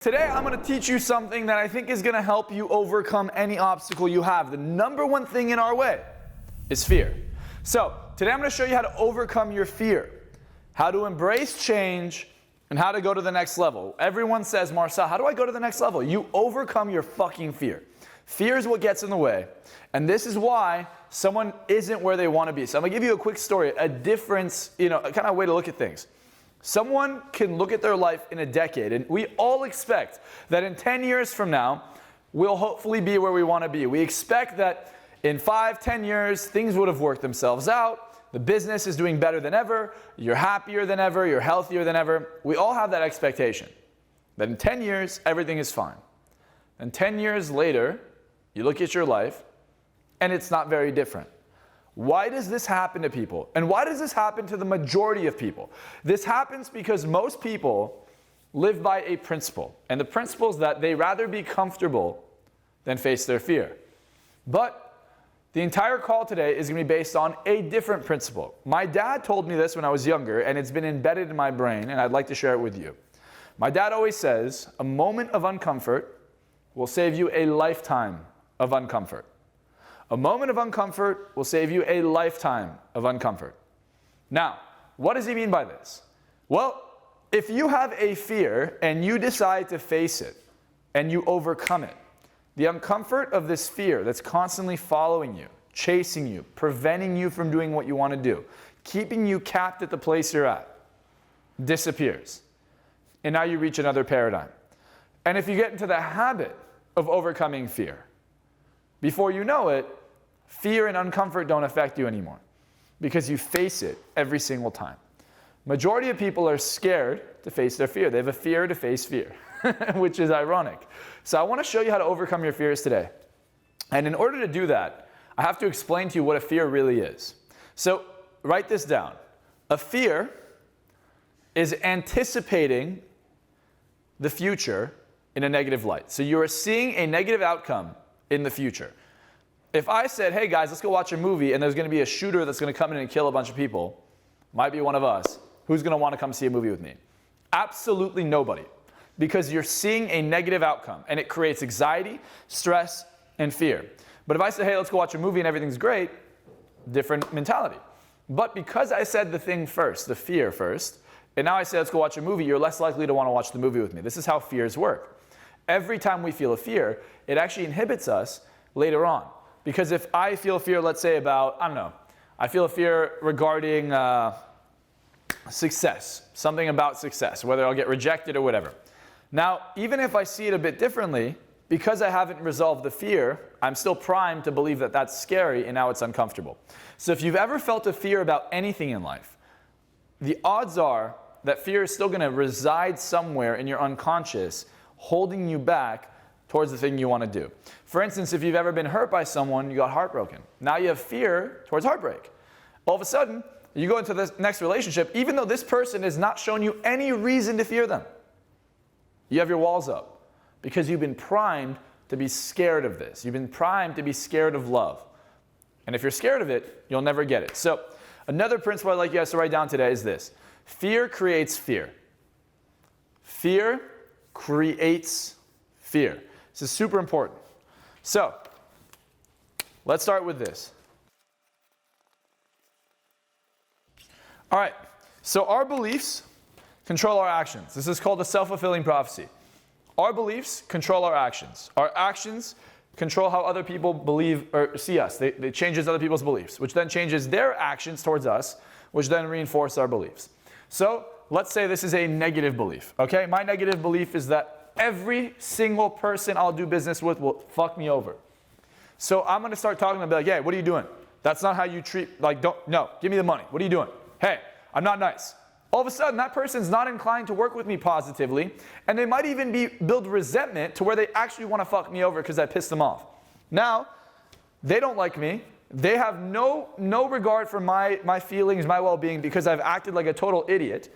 Today I'm going to teach you something that I think is going to help you overcome any obstacle you have. The number one thing in our way is fear. So today I'm going to show you how to overcome your fear, how to embrace change, and how to go to the next level. Everyone says, Marcel, how do I go to the next level? You overcome your fucking fear. Fear is what gets in the way, and this is why someone isn't where they want to be. So I'm going to give you a quick story, a difference, a kind of way to look at things. Someone can look at their life in a decade, and we all expect that in 10 years from now, we'll hopefully be where we want to be. We expect that in 5, 10 years, things would have worked themselves out. The business is doing better than ever. You're happier than ever. You're healthier than ever. We all have that expectation that in 10 years, everything is fine. And 10 years later, you look at your life, and it's not very different. Why does this happen to people? And why does this happen to the majority of people? This happens because most people live by a principle. And the principle is that they rather be comfortable than face their fear. But the entire call today is going to be based on a different principle. My dad told me this when I was younger, and it's been embedded in my brain, and I'd like to share it with you. My dad always says, a moment of uncomfort will save you a lifetime of uncomfort. A moment of uncomfort will save you a lifetime of uncomfort. Now, what does he mean by this? Well, if you have a fear and you decide to face it and you overcome it, the uncomfort of this fear that's constantly following you, chasing you, preventing you from doing what you want to do, keeping you capped at the place you're at, disappears. And now you reach another paradigm. And if you get into the habit of overcoming fear, before you know it, fear and uncomfort don't affect you anymore because you face it every single time. Majority of people are scared to face their fear. They have a fear to face fear, which is ironic. So I want to show you how to overcome your fears today. And in order to do that, I have to explain to you what a fear really is. So write this down. A fear is anticipating the future in a negative light. So you are seeing a negative outcome in the future. If I said, hey guys, let's go watch a movie and there's going to be a shooter that's going to come in and kill a bunch of people, might be one of us, who's going to want to come see a movie with me? Absolutely nobody. Because you're seeing a negative outcome and it creates anxiety, stress, and fear. But if I say, hey, let's go watch a movie and everything's great, different mentality. But because I said the thing first, the fear first, and now I say, let's go watch a movie, you're less likely to want to watch the movie with me. This is how fears work. Every time we feel a fear, it actually inhibits us later on. Because if I feel fear, let's say about, I feel a fear regarding success, something about success, whether I'll get rejected or whatever. Now, even if I see it a bit differently, because I haven't resolved the fear, I'm still primed to believe that that's scary and now it's uncomfortable. So if you've ever felt a fear about anything in life, the odds are that fear is still going to reside somewhere in your unconscious, holding you back towards the thing you want to do. For instance, if you've ever been hurt by someone, you got heartbroken. Now you have fear towards heartbreak. All of a sudden, you go into this next relationship, even though this person has not shown you any reason to fear them. You have your walls up because you've been primed to be scared of this. You've been primed to be scared of love. And if you're scared of it, you'll never get it. So another principle I'd like you guys to write down today is this. Fear creates fear. Fear creates fear. This is super important. So, let's start with this. All right, so our beliefs control our actions. This is called a self-fulfilling prophecy. Our beliefs control our actions. Our actions control how other people believe or see us. They changes other people's beliefs, which then changes their actions towards us, which then reinforce our beliefs. So, let's say this is a negative belief, okay? My negative belief is that every single person I'll do business with will fuck me over. So I'm going to start talking to them and be like, hey, what are you doing? That's not how you treat, give me the money. What are you doing? Hey, I'm not nice. All of a sudden, that person's not inclined to work with me positively, and they might even build resentment to where they actually want to fuck me over because I pissed them off. Now, they don't like me. They have no regard for my feelings, my well-being, because I've acted like a total idiot.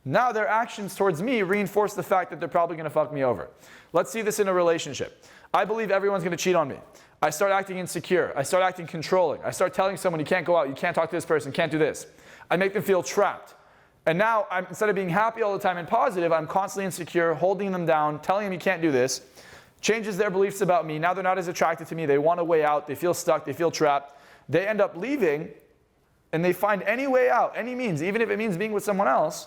Now their actions towards me reinforce the fact that they're probably going to fuck me over. Let's see this in a relationship. I believe everyone's going to cheat on me. I start acting insecure. I start acting controlling. I start telling someone you can't go out, you can't talk to this person, can't do this. I make them feel trapped. And now, instead of being happy all the time and positive, I'm constantly insecure, holding them down, telling them you can't do this, changes their beliefs about me. Now they're not as attracted to me. They want a way out. They feel stuck. They feel trapped. They end up leaving, and they find any way out, any means, even if it means being with someone else,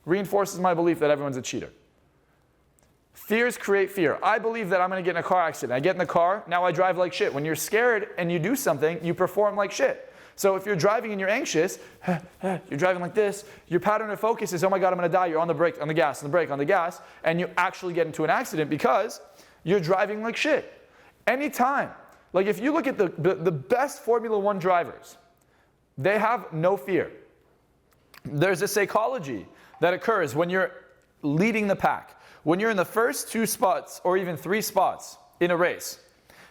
reinforces my belief that everyone's a cheater. Fears create fear. I believe that I'm going to get in a car accident. I get in the car, now I drive like shit. When you're scared and you do something, you perform like shit. So if you're driving and you're anxious, you're driving like this, your pattern of focus is, oh my God, I'm going to die. You're on the brake, on the gas, on the brake, on the gas, and you actually get into an accident because you're driving like shit. Anytime. Like if you look at the best Formula One drivers, they have no fear. There's a psychology that occurs when you're leading the pack. When you're in the first 2 spots or even 3 spots in a race,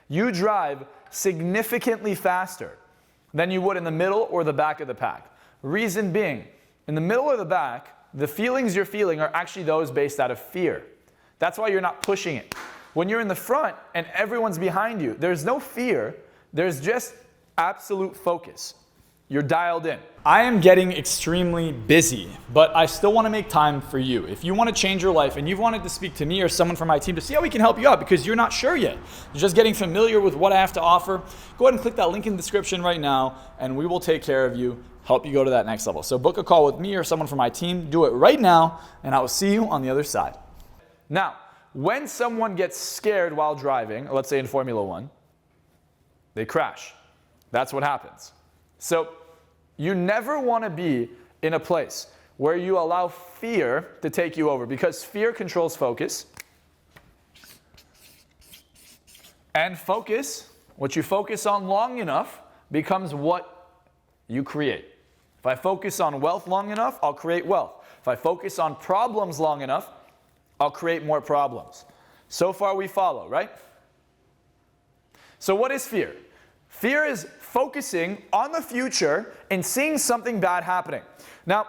you drive significantly faster than you would in the middle or the back of the pack. Reason being, in the middle or the back, the feelings you're feeling are actually those based out of fear. That's why you're not pushing it. When you're in the front and everyone's behind you, there's no fear, there's just absolute focus. You're dialed in. I am getting extremely busy, but I still want to make time for you. If you want to change your life and you've wanted to speak to me or someone from my team to see how we can help you out because you're not sure yet, you're just getting familiar with what I have to offer, go ahead and click that link in the description right now and we will take care of you, help you go to that next level. So book a call with me or someone from my team, do it right now, and I will see you on the other side. Now, when someone gets scared while driving, let's say in Formula One, they crash. That's what happens. So you never want to be in a place where you allow fear to take you over because fear controls focus. And focus, what you focus on long enough, becomes what you create. If I focus on wealth long enough, I'll create wealth. If I focus on problems long enough, I'll create more problems. So far we follow, right? So what is fear? Fear is focusing on the future and seeing something bad happening. Now,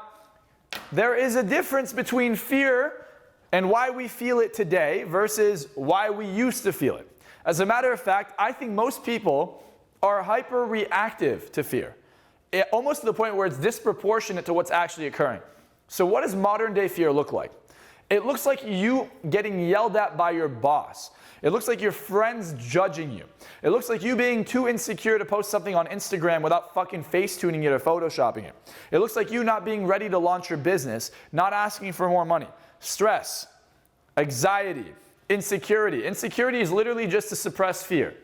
there is a difference between fear and why we feel it today versus why we used to feel it. As a matter of fact, I think most people are hyper-reactive to fear, almost to the point where it's disproportionate to what's actually occurring. So what does modern-day fear look like? It looks like you getting yelled at by your boss. It looks like your friends judging you. It looks like you being too insecure to post something on Instagram without fucking face-tuning it or photoshopping it. It looks like you not being ready to launch your business, not asking for more money. Stress, anxiety, insecurity. Insecurity is literally just to suppress fear.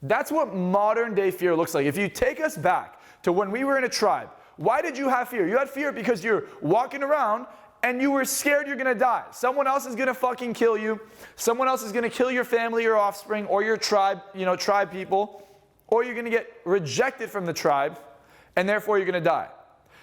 That's what modern day fear looks like. If you take us back to when we were in a tribe, why did you have fear? You had fear because you're walking around and you were scared you're gonna die. Someone else is gonna fucking kill you. Someone else is gonna kill your family, your offspring, or your tribe, tribe people, or you're gonna get rejected from the tribe, and therefore you're gonna die.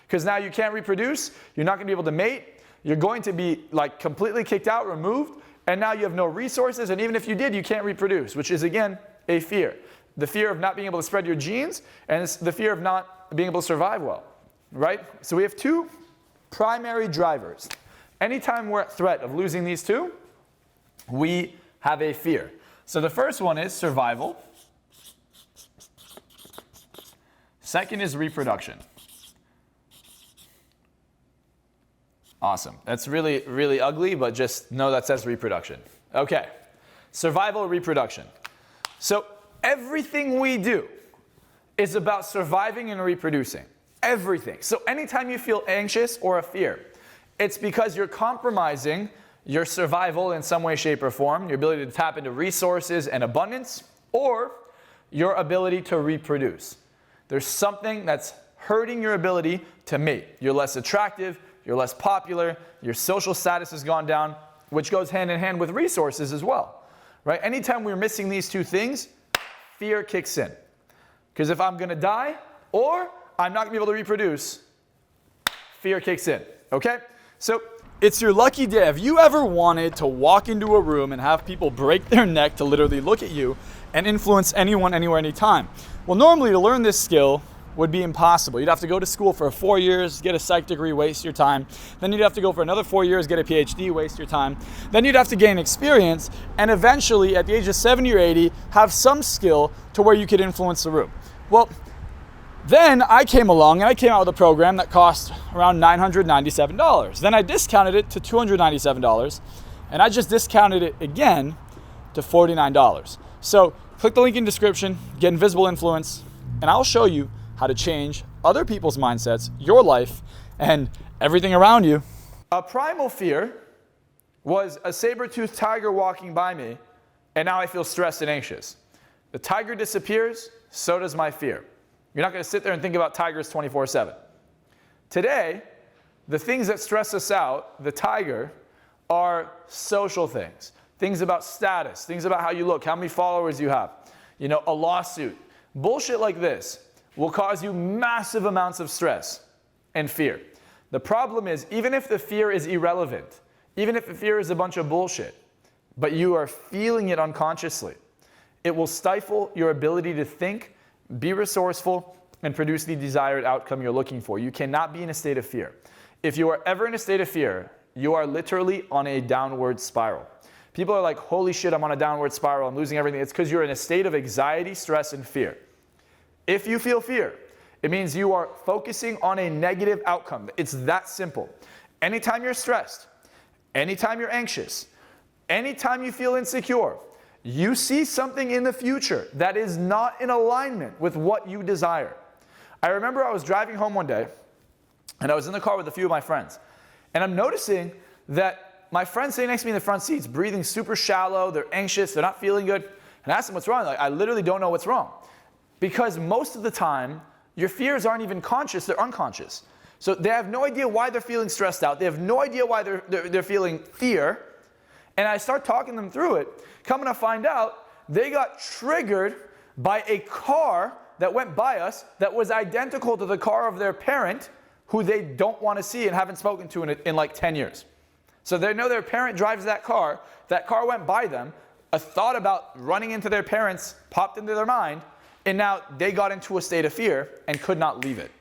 Because now you can't reproduce, you're not gonna be able to mate, you're going to be like completely kicked out, removed, and now you have no resources, and even if you did, you can't reproduce, which is again, a fear. The fear of not being able to spread your genes, and it's the fear of not being able to survive well, right? So we have two primary drivers. Anytime we're at threat of losing these two, we have a fear. So the first one is survival. Second is reproduction. Awesome. That's really, really ugly, but just know that says reproduction. Okay. Survival, reproduction. So everything we do is about surviving and reproducing. Everything. So anytime you feel anxious or a fear, it's because you're compromising your survival in some way, shape, or form, your ability to tap into resources and abundance, or your ability to reproduce. There's something that's hurting your ability to mate. You're less attractive, you're less popular, your social status has gone down, which goes hand in hand with resources as well, right? Anytime we're missing these two things, fear kicks in. Because if I'm gonna die, or I'm not gonna be able to reproduce, fear kicks in, okay? So it's your lucky day. Have you ever wanted to walk into a room and have people break their neck to literally look at you and influence anyone, anywhere, anytime? Well, normally to learn this skill would be impossible. You'd have to go to school for 4 years, get a psych degree, waste your time. Then you'd have to go for another 4 years, get a PhD, waste your time. Then you'd have to gain experience, and eventually, at the age of 70 or 80, have some skill to where you could influence the room. Well, Then I came along and I came out with a program that cost around $997. Then I discounted it to $297, and I just discounted it again to $49. So click the link in the description, get Invisible Influence, and I'll show you how to change other people's mindsets, your life, and everything around you. A primal fear was a saber-toothed tiger walking by me, and now I feel stressed and anxious. The tiger disappears, so does my fear. You're not going to sit there and think about tigers 24/7. Today, the things that stress us out, the tiger, are social things. Things about status, things about how you look, how many followers you have, a lawsuit. Bullshit like this will cause you massive amounts of stress and fear. The problem is, even if the fear is irrelevant, even if the fear is a bunch of bullshit, but you are feeling it unconsciously, it will stifle your ability to think, be resourceful, and produce the desired outcome you're looking for. You cannot be in a state of fear. If you are ever in a state of fear, you are literally on a downward spiral. People are like, holy shit, I'm on a downward spiral, I'm losing everything. It's because you're in a state of anxiety, stress, and fear. If you feel fear, it means you are focusing on a negative outcome. It's that simple. Anytime you're stressed, anytime you're anxious, anytime you feel insecure, you see something in the future that is not in alignment with what you desire. I remember I was driving home one day, and I was in the car with a few of my friends, and I'm noticing that my friends sitting next to me in the front seats, breathing super shallow, they're anxious, they're not feeling good, and I asked them what's wrong. Like, I literally don't know what's wrong. Because most of the time, your fears aren't even conscious, they're unconscious. So they have no idea why they're feeling stressed out, they have no idea why they're feeling fear, and I start talking them through it, coming to find out they got triggered by a car that went by us that was identical to the car of their parent who they don't want to see and haven't spoken to in like 10 years. So they know their parent drives that car went by them, a thought about running into their parents popped into their mind, and now they got into a state of fear and could not leave it.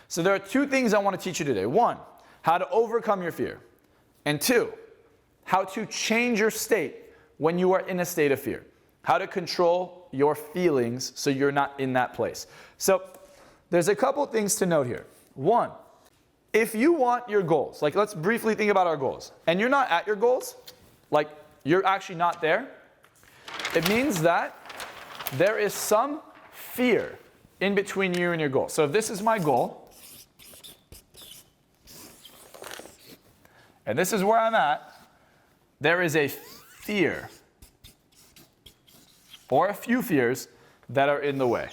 So there are two things I want to teach you today. One, how to overcome your fear. And two, how to change your state when you are in a state of fear. How to control your feelings so you're not in that place. So there's a couple things to note here. One, if you want your goals, like let's briefly think about our goals, and you're not at your goals, like you're actually not there, it means that there is some fear in between you and your goal. So if this is my goal, and this is where I'm at, there is a fear, or a few fears, that are in the way.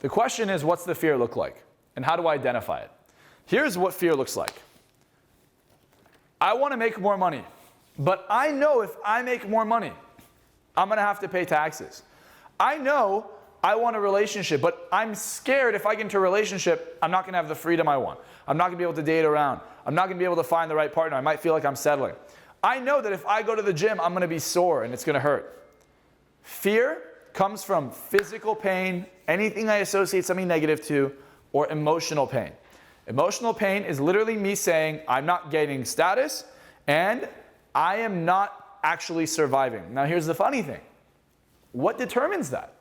The question is, what's the fear look like? And how do I identify it? Here's what fear looks like. I want to make more money, but I know if I make more money, I'm going to have to pay taxes. I know I want a relationship, but I'm scared if I get into a relationship, I'm not going to have the freedom I want. I'm not going to be able to date around. I'm not going to be able to find the right partner. I might feel like I'm settling. I know that if I go to the gym, I'm going to be sore and it's going to hurt. Fear comes from physical pain, anything I associate something negative to, or emotional pain. Emotional pain is literally me saying, I'm not gaining status and I am not actually surviving. Now here's the funny thing. What determines that?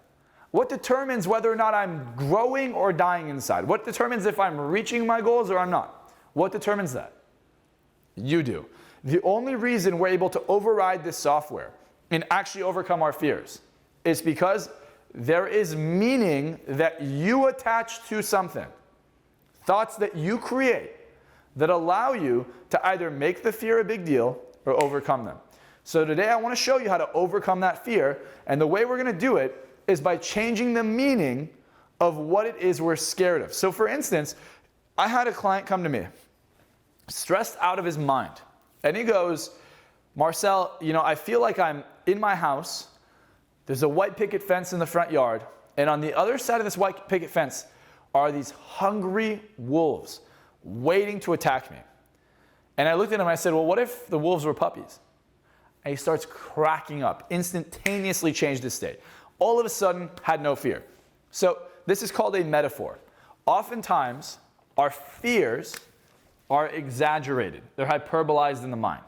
What determines whether or not I'm growing or dying inside? What determines if I'm reaching my goals or I'm not? What determines that? You do. The only reason we're able to override this software and actually overcome our fears is because there is meaning that you attach to something. Thoughts that you create that allow you to either make the fear a big deal or overcome them. So today I want to show you how to overcome that fear, and the way we're going to do it is by changing the meaning of what it is we're scared of. So for instance, I had a client come to me, stressed out of his mind. And he goes, Marcel, I feel like I'm in my house. There's a white picket fence in the front yard. And on the other side of this white picket fence are these hungry wolves waiting to attack me. And I looked at him and I said, well, what if the wolves were puppies? And he starts cracking up, instantaneously changed his state. All of a sudden, had no fear. So this is called a metaphor. Oftentimes, our fears are exaggerated. They're hyperbolized in the mind.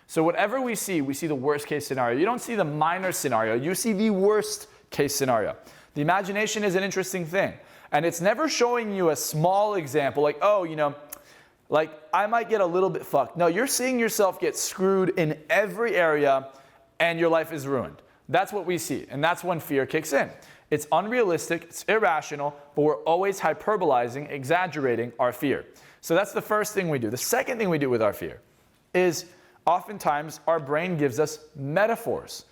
So whatever we see the worst case scenario. You don't see the minor scenario, you see the worst case scenario. The imagination is an interesting thing. And it's never showing you a small example like, oh, you know, like I might get a little bit fucked. No, you're seeing yourself get screwed in every area and your life is ruined. That's what we see. And that's when fear kicks in. It's unrealistic, it's irrational, but we're always hyperbolizing, exaggerating our fear. So that's the first thing we do. The second thing we do with our fear is oftentimes our brain gives us metaphors.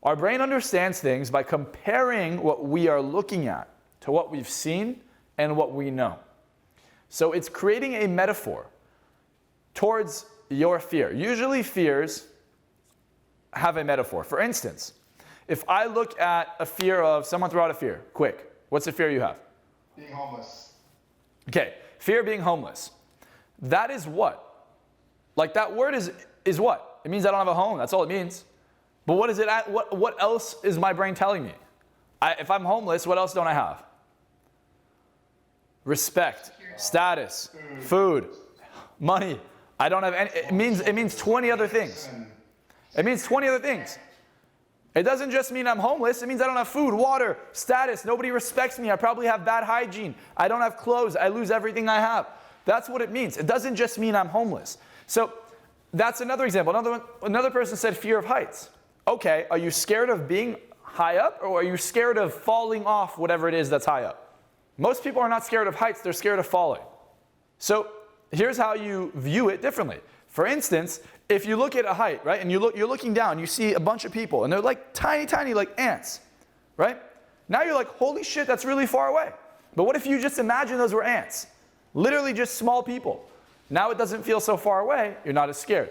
Our brain understands things by comparing what we are looking at to what we've seen and what we know. So it's creating a metaphor towards your fear. Usually fears have a metaphor. For instance, if I look at a fear of, someone throw out a fear, quick. What's the fear you have? Being homeless. Okay, fear of being homeless. That is what? Like that word is what? It means I don't have a home, that's all it means. But what is it at? What else is my brain telling me? If I'm homeless, what else don't I have? Respect, status, food, money. I don't have any, it means 20 other things. It means 20 other things. It doesn't just mean I'm homeless. It means I don't have food, water, status. Nobody respects me. I probably have bad hygiene. I don't have clothes. I lose everything I have. That's what it means. It doesn't just mean I'm homeless. So that's another example. Another person said fear of heights. Okay, are you scared of being high up or are you scared of falling off whatever it is that's high up? Most people are not scared of heights. They're scared of falling. So here's how you view it differently. For instance, if you look at a height, right, and you're looking down, you see a bunch of people, and they're like tiny, tiny, like ants, right? Now you're like, holy shit, that's really far away. But what if you just imagine those were ants? Literally just small people. Now it doesn't feel so far away, you're not as scared.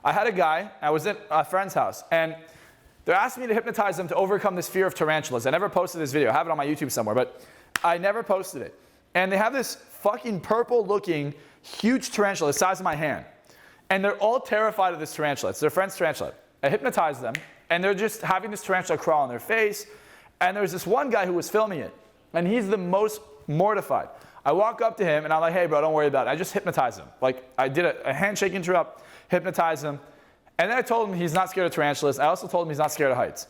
I had a guy, I was at a friend's house, and they're asking me to hypnotize them to overcome this fear of tarantulas. I never posted this video, I have it on my YouTube somewhere, but I never posted it. And they have this fucking purple-looking, huge tarantula the size of my hand. And they're all terrified of this tarantula. It's their friend's tarantula. I hypnotized them, and they're just having this tarantula crawl on their face. And there's this one guy who was filming it, and he's the most mortified. I walk up to him, and I'm like, hey, bro, don't worry about it. I just hypnotized him. Like, I did a handshake interrupt, hypnotized him. And then I told him he's not scared of tarantulas. I also told him he's not scared of heights.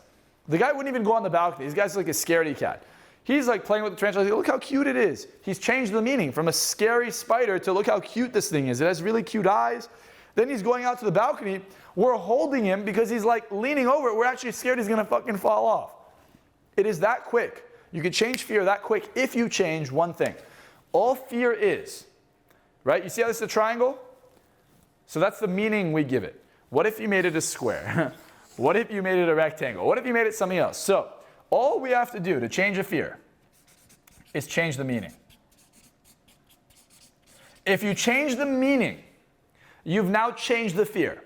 The guy wouldn't even go on the balcony. This guy's like a scaredy cat. He's like playing with the tarantula. Like, look how cute it is. He's changed the meaning from a scary spider to look how cute this thing is. It has really cute eyes. Then he's going out to the balcony. We're holding him because he's like leaning over it. We're actually scared he's going to fucking fall off. It is that quick. You can change fear that quick if you change one thing. All fear is, right? You see how this is a triangle? So that's the meaning we give it. What if you made it a square? What if you made it a rectangle? What if you made it something else? So all we have to do to change a fear is change the meaning. If you change the meaning, you've now changed the fear.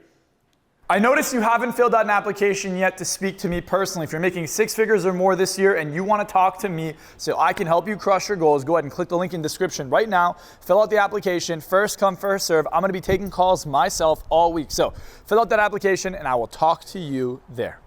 I notice you haven't filled out an application yet to speak to me personally. If you're making 6 figures or more this year and you want to talk to me so I can help you crush your goals, go ahead and click the link in the description right now. Fill out the application. First come, first serve. I'm going to be taking calls myself all week. So fill out that application and I will talk to you there.